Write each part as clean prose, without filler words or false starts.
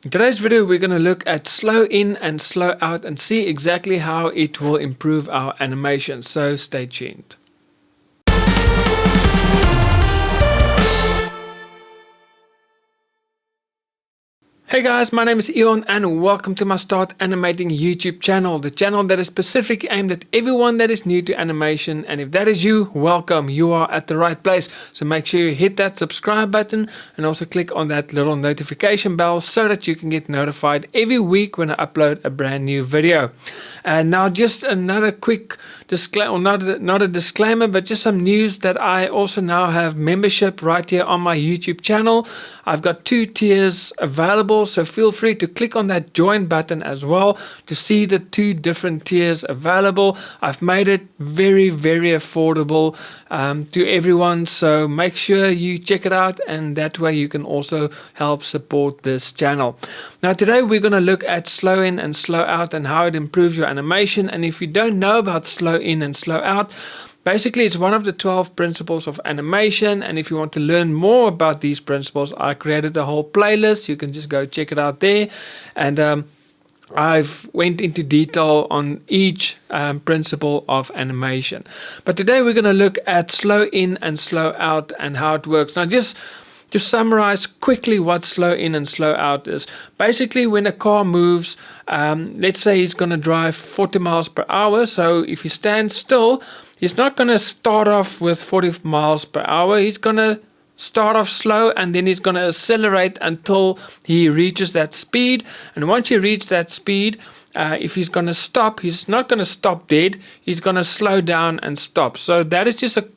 In today's video, we're going to look at slow in and slow out and see exactly how it will improve our animation. So stay tuned. Hey guys, my name is Eon and welcome to my Start Animating YouTube channel, the channel that is specifically aimed at everyone that is new to animation. And if that is you, welcome, you are at the right place. So make sure you hit that subscribe button and also click on that little notification bell so that you can get notified every week when I upload a brand new video. And now just another quick disclaimer, not a disclaimer, but just some news that I also now have membership right here on my YouTube channel. I've got 2 tiers available. So feel free to click on that join button as well to see the 2 different tiers available. I've made it very, very affordable to everyone. So make sure you check it out, and that way you can also help support this channel. Now today we're going to look at slow in and slow out and how it improves your animation. And if you don't know about slow in and slow out, basically, it's one of the 12 principles of animation, and if you want to learn more about these principles, I created a whole playlist. You can just go check it out there, and I've went into detail on each principle of animation. But today we're going to look at slow in and slow out and how it works. Now, just to summarize quickly what slow in and slow out is. Basically, when a car moves, let's say he's going to drive 40 miles per hour. So if he stands still, he's not going to start off with 40 miles per hour. He's going to start off slow, and then he's going to accelerate until he reaches that speed. And once he reaches that speed, if he's going to stop, he's not going to stop dead. He's going to slow down and stop. So that is just a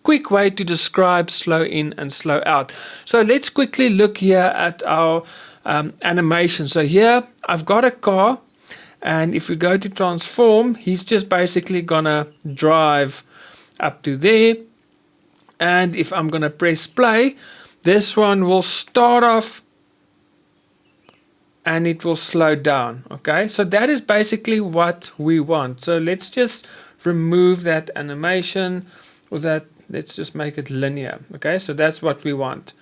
quick way to describe slow in and slow out. So let's quickly look here at our animation. So here I've got a car, and if we go to transform, he's just basically gonna drive up to there. And if I'm gonna press play, this one will start off and it will slow down. Okay, so that is basically what we want. So let's just remove that animation, or that, let's just make it linear. Okay, so that's what we want.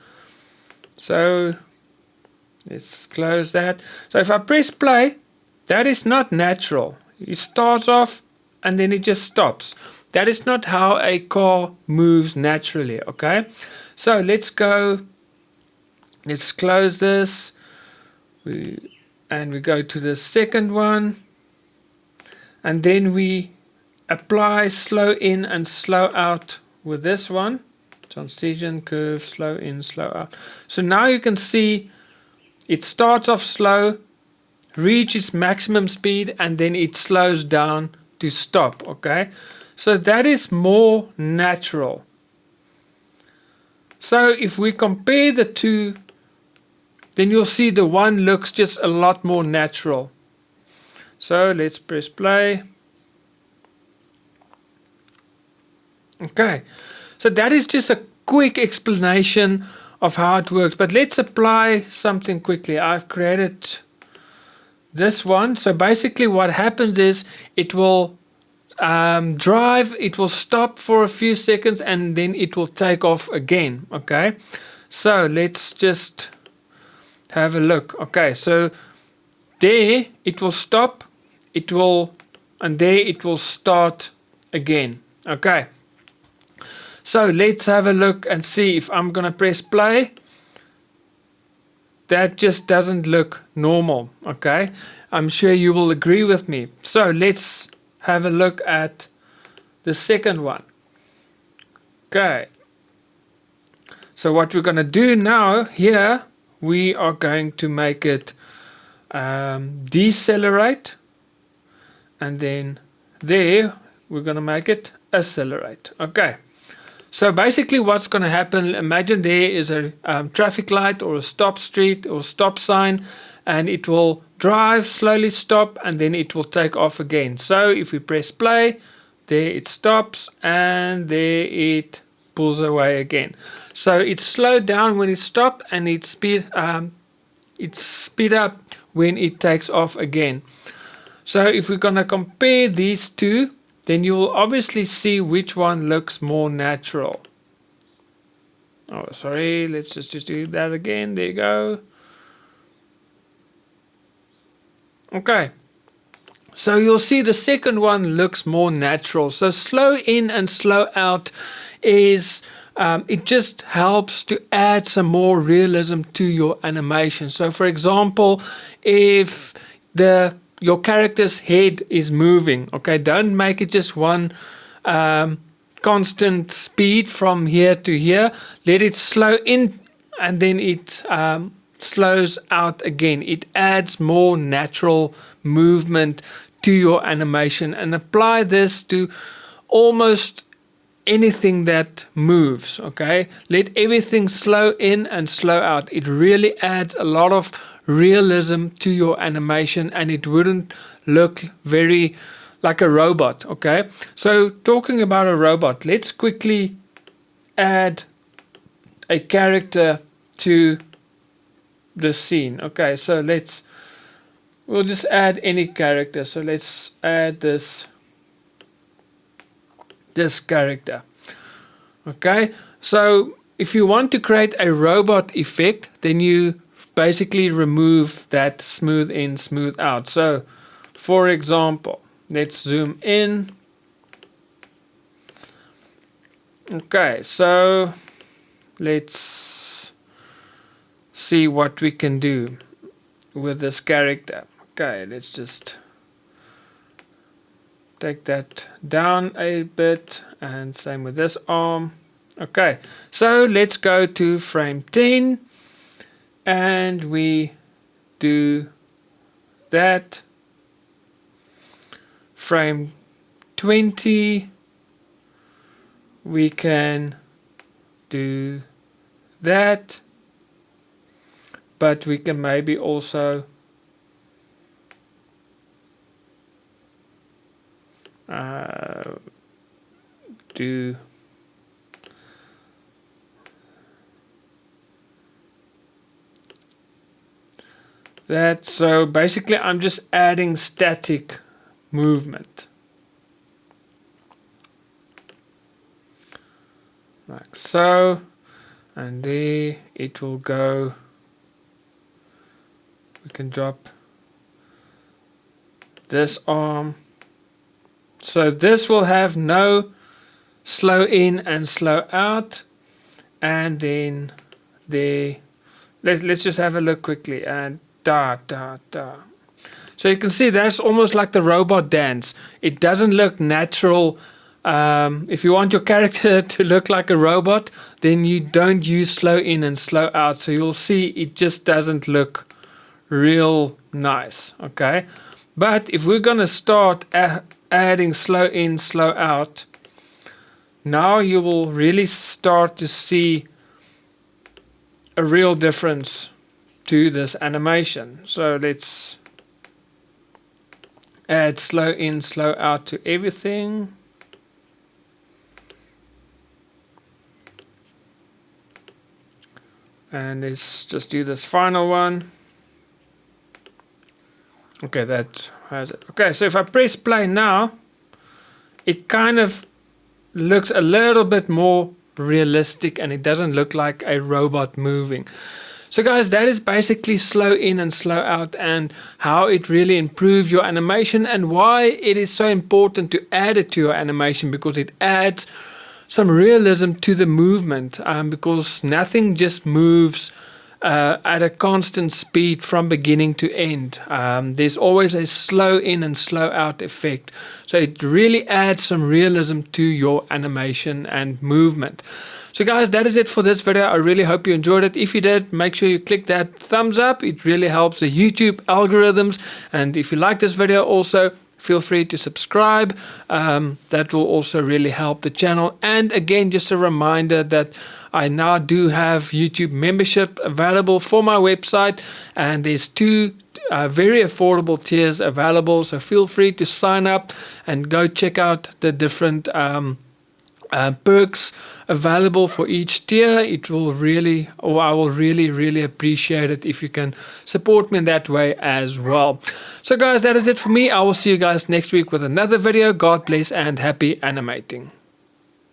So let's close that. So if I press play, that is not natural. It starts off and then it just stops. That is not how a car moves naturally. Okay, so let's go, let's close this, and we go to the second one, and then we apply slow in and slow out with this one. Transition curve, slow in, slow out. So now you can see it starts off slow, reaches maximum speed, and then it slows down to stop. Okay, so that is more natural. So if we compare the two, then you'll see the one looks just a lot more natural. So let's press play. Okay, so that is just a quick explanation of how it works, but let's apply something quickly. I've created this one. So basically what happens is it will drive, it will stop for a few seconds, and then it will take off again. Okay, so let's just have a look. Okay, so there it will stop, it will, and there it will start again. Okay, so let's have a look and see. If I'm gonna press play, that just doesn't look normal. Okay, I'm sure you will agree with me. So let's have a look at the second one. Okay, so what we're gonna do now here, we are going to make it decelerate, and then there we're gonna make it accelerate. Okay, so basically what's going to happen, imagine there is a traffic light or a stop street or stop sign, and it will drive, slowly stop, and then it will take off again. So if we press play, there it stops, and there it pulls away again. So it's slowed down when it stopped, and it's speed up when it takes off again. So if we're going to compare these two, then you will obviously see which one looks more natural. Oh, sorry, let's just do that again. There you go. Okay. So you'll see the second one looks more natural. So slow in and slow out is it just helps to add some more realism to your animation. So for example, if your character's head is moving, okay, don't make it just one constant speed from here to here. Let it slow in and then it slows out again. It adds more natural movement to your animation, and apply this to almost anything that moves. Okay, let everything slow in and slow out. It really adds a lot of realism to your animation, and it wouldn't look very like a robot. Okay, so talking about a robot, let's quickly add a character to the scene. Okay, so we'll just add any character. So let's add this character. Okay, so if you want to create a robot effect, then you basically remove that smooth in, smooth out. So for example, let's zoom in. Okay, so let's see what we can do with this character. Okay, let's just take that down a bit, and same with this arm. Okay, so let's go to frame 10 and we do that. Frame 20, we can do that, but we can maybe also do that. So basically I'm just adding static movement like so, and there it will go. We can drop this arm, so this will have no slow in and slow out. And then there, let's just have a look quickly, and da da da. So you can see that's almost like the robot dance. It doesn't look natural. If you want your character to look like a robot, then you don't use slow in and slow out. So you'll see it just doesn't look real nice. Okay, but if we're gonna start adding slow in, slow out, now you will really start to see a real difference to this animation. So let's add slow in, slow out to everything. And let's just do this final one. Okay, that has it. Okay, so if I press play now, it kind of looks a little bit more realistic, and it doesn't look like a robot moving. So guys, that is basically slow in and slow out, and how it really improves your animation, and why it is so important to add it to your animation, because it adds some realism to the movement, because nothing just moves at a constant speed from beginning to end. There's always a slow in and slow out effect, so it really adds some realism to your animation and movement. So guys, that is it for this video. I really hope you enjoyed it. If you did, make sure you click that thumbs up. It really helps the YouTube algorithms. And if you like this video also, feel free to subscribe. That will also really help the channel. And again, just a reminder that I now do have YouTube membership available for my website, and there's two very affordable tiers available. So feel free to sign up and go check out the different perks available for each tier. It will really, or I will really appreciate it if you can support me in that way as well. So guys, that is it for me. I will see you guys next week with another video. God bless and happy animating.